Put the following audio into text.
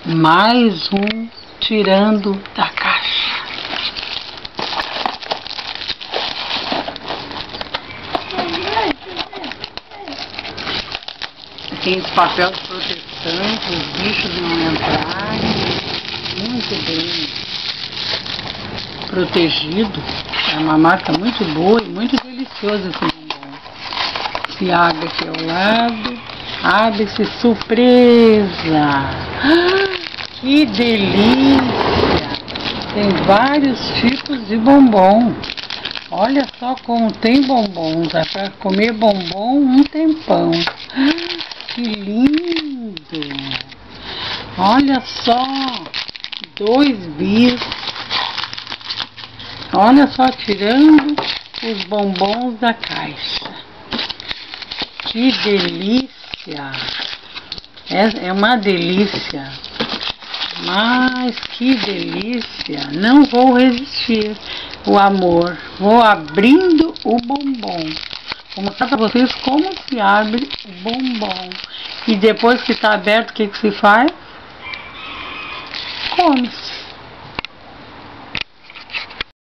Mais um tirando da caixa. Tem esse papel de proteção para os bichos não entrarem. Muito bem protegido. É uma marca muito boa e muito deliciosa esse bombom. Se abre aqui ao lado. Abre-se surpresa. Que delícia! Tem vários tipos de bombom. Olha só como tem bombom. Dá para comer bombom um tempão. Que lindo! Olha só, 2 bis. Olha só, tirando os bombons da caixa. Que delícia! É uma delícia. Mas que delícia! Não vou resistir. O amor. Vou abrindo o bombom. Vou mostrar para vocês como se abre o bombom. E depois que está aberto, o que se faz? Come-se.